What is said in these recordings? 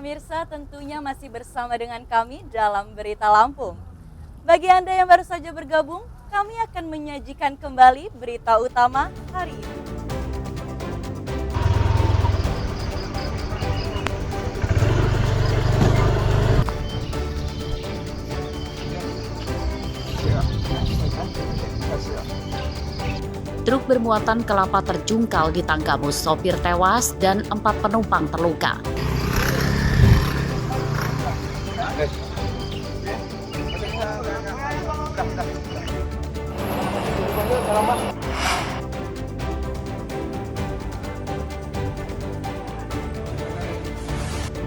Pemirsa, tentunya masih bersama dengan kami dalam Berita Lampung. Bagi Anda yang baru saja bergabung, kami akan menyajikan kembali berita utama hari ini. Truk bermuatan kelapa terjungkal di Tanggamus, sopir tewas dan 4 penumpang terluka.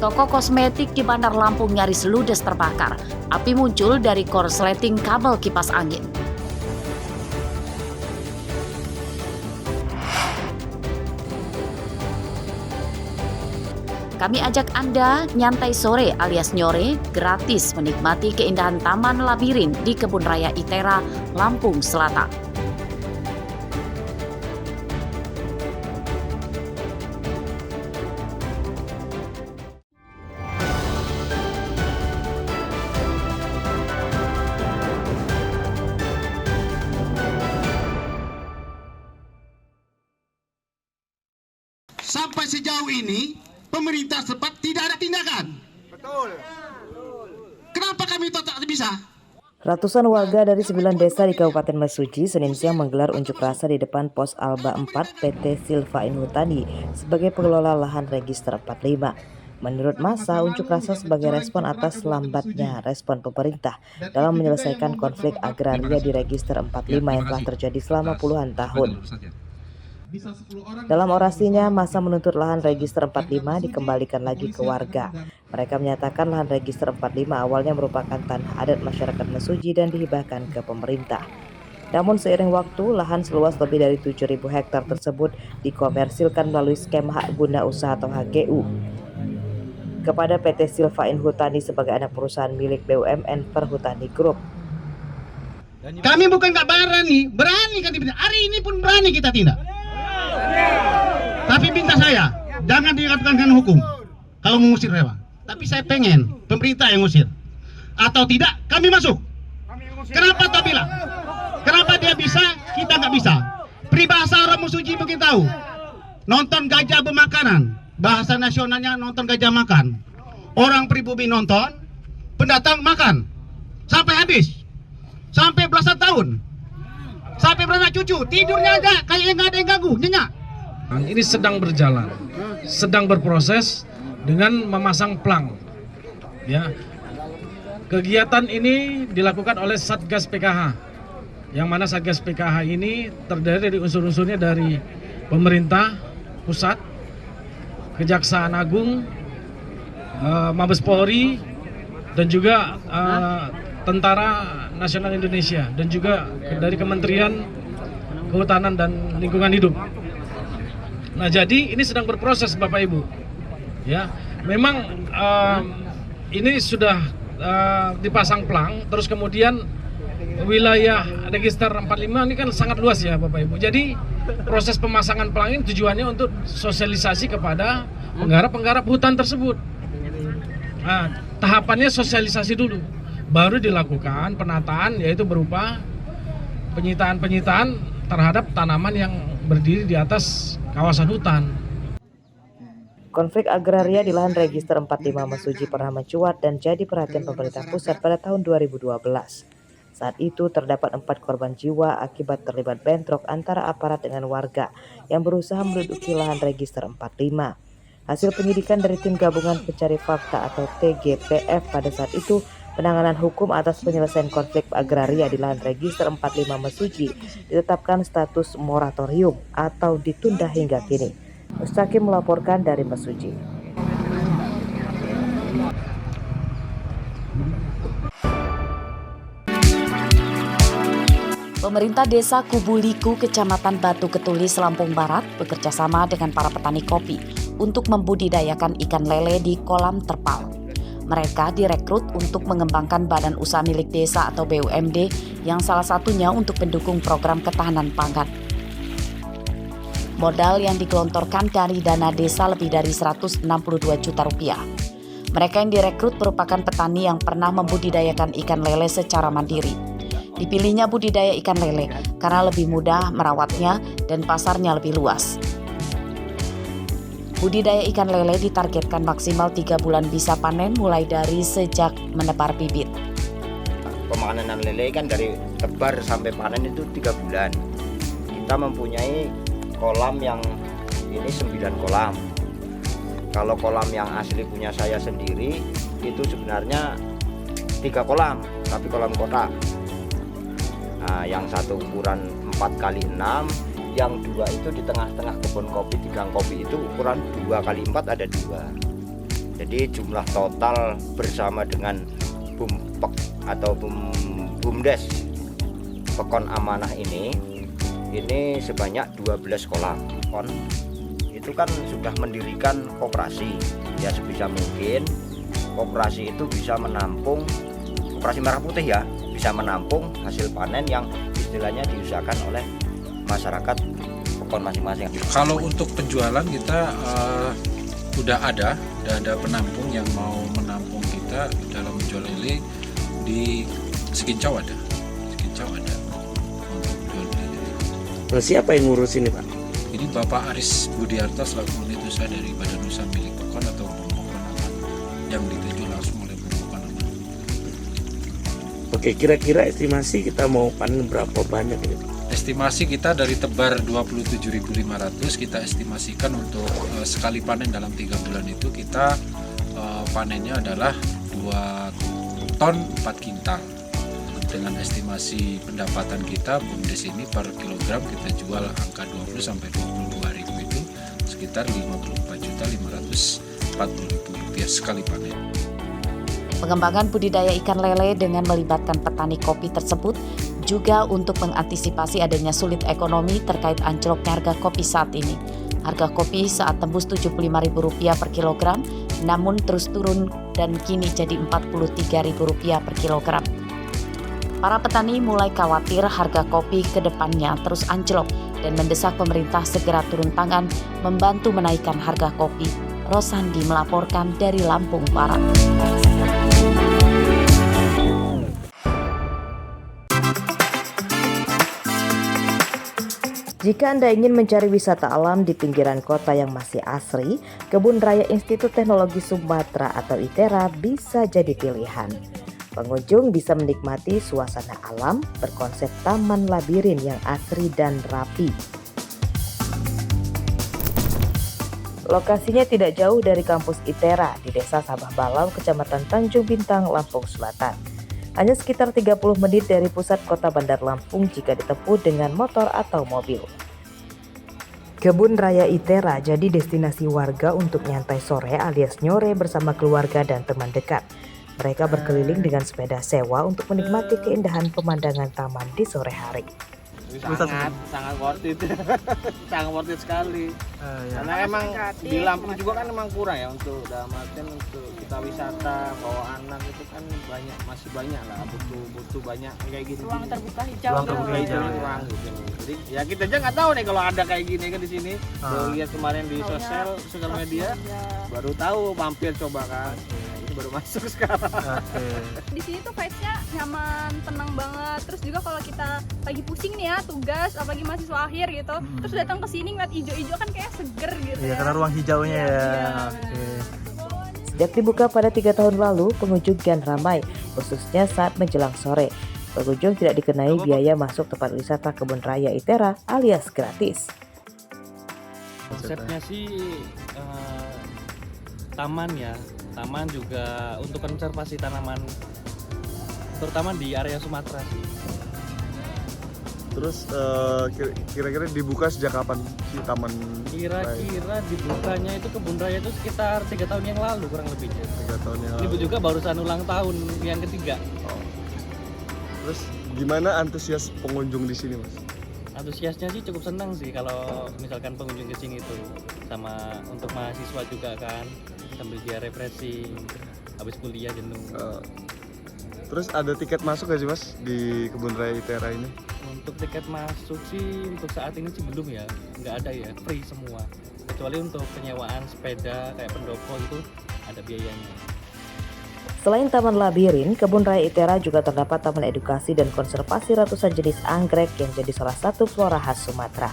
Toko kosmetik di Bandar Lampung nyaris ludes terbakar. Api muncul dari korsleting kabel kipas angin. Kami ajak Anda nyantai sore alias nyore gratis menikmati keindahan Taman Labirin di Kebun Raya Itera, Lampung Selatan. Sampai sejauh ini pemerintah setempat tidak ada tindakan. Betul. Kenapa kami tak bisa? Ratusan warga dari 9 desa di Kabupaten Mesuji Senin siang menggelar unjuk rasa di depan Pos Alba 4 PT Silva Inhutani sebagai pengelola lahan Register 45. Menurut massa, unjuk rasa sebagai respon atas lambatnya respon pemerintah dalam menyelesaikan konflik agraria di Register 45 yang telah terjadi selama puluhan tahun. Dalam orasinya, massa menuntut lahan Register 45 dikembalikan lagi ke warga. Mereka menyatakan lahan Register 45 awalnya merupakan tanah adat masyarakat Mesuji dan dihibahkan ke pemerintah. Namun seiring waktu, lahan seluas lebih dari 7.000 hektar tersebut dikomersilkan melalui skema hak guna usaha atau HGU kepada PT Silva Inhutani sebagai anak perusahaan milik BUMN Perhutani Group. Kami bukan nggak berani kan tindak. Hari ini pun berani kita tindak. Tapi minta saya, jangan dilakukan dengan hukum kalau mengusir hewan. Tapi saya pengen pemerintah yang ngusir. Atau tidak, kami masuk. Kenapa tak bilang? Kenapa dia bisa, kita nggak bisa? Peribahasa orang Mesuji mungkin tahu. Nonton gajah bermakanan. Bahasa nasionalnya nonton gajah makan. Orang pribumi nonton, pendatang makan. Sampai habis. Sampai belasan tahun. Sampai beranak cucu, tidurnya aja kayak nggak ada yang ganggu, nyenyak. Ini sedang berjalan, sedang berproses dengan memasang plang. Ya, kegiatan ini dilakukan oleh Satgas PKH, yang mana Satgas PKH ini terdiri dari unsur-unsurnya dari pemerintah pusat, Kejaksaan Agung, Mabes Polri, dan juga Tentara Nasional Indonesia dan juga dari Kementerian Kehutanan dan Lingkungan Hidup. Nah, jadi ini sedang berproses Bapak Ibu. Ya, memang ini sudah dipasang plang, terus kemudian wilayah Register 45 ini kan sangat luas ya Bapak Ibu. Jadi proses pemasangan plang ini tujuannya untuk sosialisasi kepada penggarap-penggarap hutan tersebut. Nah, tahapannya sosialisasi dulu. Baru dilakukan penataan, yaitu berupa penyitaan-penyitaan terhadap tanaman yang berdiri di atas kawasan hutan. Konflik agraria di lahan Register 45 Mesuji pernah mencuat dan jadi perhatian pemerintah pusat pada tahun 2012. Saat itu terdapat 4 korban jiwa akibat terlibat bentrok antara aparat dengan warga yang berusaha menduduki lahan Register 45. Hasil penyidikan dari Tim Gabungan Pencari Fakta atau TGPF pada saat itu, penanganan hukum atas penyelesaian konflik agraria di lahan Register 45 Mesuji ditetapkan status moratorium atau ditunda hingga kini. Mustaqim melaporkan dari Mesuji. Pemerintah Desa Kubuliku, Kecamatan Batu Ketulis, Lampung Barat bekerjasama dengan para petani kopi untuk membudidayakan ikan lele di kolam terpal. Mereka direkrut untuk mengembangkan badan usaha milik desa atau BUMD yang salah satunya untuk mendukung program ketahanan pangan. Modal yang digelontorkan dari dana desa lebih dari 162 juta rupiah. Mereka yang direkrut merupakan petani yang pernah membudidayakan ikan lele secara mandiri. Dipilihnya budidaya ikan lele karena lebih mudah merawatnya dan pasarnya lebih luas. Budidaya ikan lele ditargetkan maksimal 3 bulan bisa panen mulai dari sejak menebar bibit. Pemanenan lele kan dari tebar sampai panen itu 3 bulan. Kita mempunyai kolam yang ini 9 kolam. Kalau kolam yang asli punya saya sendiri itu sebenarnya 3 kolam, tapi kolam kotak. Nah, yang satu ukuran 4x6, yang 2 itu di tengah-tengah kebun kopi di gang kopi itu ukuran 2x4 ada 2. Jadi jumlah total bersama dengan bumpek atau bumdes Pekon Amanah ini sebanyak 12 kolam. Itu kan sudah mendirikan koperasi, ya sebisa mungkin koperasi itu bisa menampung, koperasi merah putih ya, bisa menampung hasil panen yang istilahnya diusahakan oleh masyarakat Pekon masing-masing. Kalau untuk penjualan kita udah ada penampung yang mau menampung kita dalam menjual lele di Sekincau ada untuk jual lele. Siapa yang ngurus ini, Pak? Ini Bapak Aris Budiarto selaku unit usaha dari Badan Usaha milik Pekon atau Pokon Aman yang dituju langsung oleh Pokon Aman. Oke, kira-kira estimasi kita mau panen berapa banyak ini, Pak? Estimasi kita dari tebar 27.500 kita estimasikan untuk sekali panen dalam 3 bulan itu kita panennya adalah 2 ton 4 kintal. Dengan estimasi pendapatan kita BUMDes ini per kilogram kita jual angka 20 sampai 22.000 itu sekitar 54.540.000 rupiah sekali panen. Pengembangan budidaya ikan lele dengan melibatkan petani kopi tersebut juga untuk mengantisipasi adanya sulit ekonomi terkait anjloknya harga kopi saat ini. Harga kopi saat tembus Rp75.000 per kilogram, namun terus turun dan kini jadi Rp43.000 per kilogram. Para petani mulai khawatir harga kopi ke depannya terus anjlok dan mendesak pemerintah segera turun tangan membantu menaikkan harga kopi. Rosandi melaporkan dari Lampung Barat. Jika Anda ingin mencari wisata alam di pinggiran kota yang masih asri, Kebun Raya Institut Teknologi Sumatera atau ITERA bisa jadi pilihan. Pengunjung bisa menikmati suasana alam berkonsep taman labirin yang asri dan rapi. Lokasinya tidak jauh dari kampus ITERA di Desa Sabah Balau, Kecamatan Tanjung Bintang, Lampung Selatan. Hanya sekitar 30 menit dari pusat kota Bandar Lampung jika ditempuh dengan motor atau mobil. Kebun Raya ITERA jadi destinasi warga untuk nyantai sore alias nyore bersama keluarga dan teman dekat. Mereka berkeliling dengan sepeda sewa untuk menikmati keindahan pemandangan taman di sore hari. Sangat worth it. Sangat worth it sekali. Karena emang di Lampung juga kan emang kurang ya untuk dalam artian untuk kita wisata bawa anak itu kan masih banyak lah, butuh banyak kayak gini. Ruang terbuka hijau. Gitu. Jadi ya kita aja nggak tahu nih kalau ada kayak gini kan di sini. Lihat kemarin di sosial media baru tahu, mampir coba kan. Baru masuk sekarang. Di sini tuh vibes-nya nyaman, tenang banget. Terus juga kalau kita lagi pusing nih ya tugas, apalagi mahasiswa akhir gitu, terus datang ke sini ngeliat hijau-hijau kan kayak seger gitu. Iya, karena ruang hijaunya ya. Sejak dibuka pada 3 tahun lalu, pengunjung kian ramai, khususnya saat menjelang sore. Pengunjung tidak dikenai biaya masuk tempat wisata Kebun Raya ITERA alias gratis. Konsepnya sih taman ya. Taman juga untuk konservasi tanaman, terutama di area Sumatera sih. Terus kira-kira dibuka sejak kapan sih taman? Kira-kira dibukanya itu Kebun Raya itu sekitar 3 tahun yang lalu kurang lebihnya. 3 tahun yang lalu. Ini juga barusan ulang tahun yang ketiga. Terus gimana antusias pengunjung di sini, Mas? Antusiasnya sih cukup senang sih kalau misalkan pengunjung ke sini itu, sama untuk mahasiswa juga kan, sambil dia refreshing habis kuliah jenuh. Terus ada tiket masuk gak sih, Mas, di Kebun Raya ITERA ini? Untuk tiket masuk sih untuk saat ini sih belum ya, nggak ada ya, free semua. Kecuali untuk penyewaan sepeda kayak pendopo itu ada biayanya. Selain Taman Labirin, Kebun Raya ITERA juga terdapat taman edukasi dan konservasi ratusan jenis anggrek yang jadi salah satu flora khas Sumatera.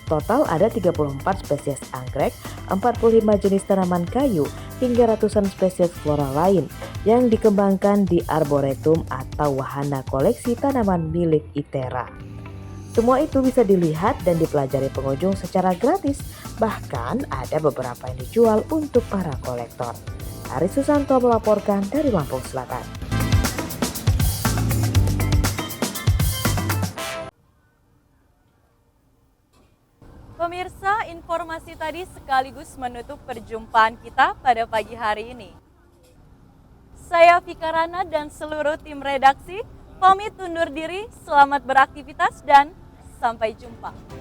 Total ada 34 spesies anggrek, 45 jenis tanaman kayu, hingga ratusan spesies flora lain yang dikembangkan di Arboretum atau wahana koleksi tanaman milik ITERA. Semua itu bisa dilihat dan dipelajari pengunjung secara gratis, bahkan ada beberapa yang dijual untuk para kolektor. Aris Susanto melaporkan dari Lampung Selatan. Pemirsa, informasi tadi sekaligus menutup perjumpaan kita pada pagi hari ini. Saya Vika Rana dan seluruh tim redaksi pamit undur diri, selamat beraktivitas dan sampai jumpa.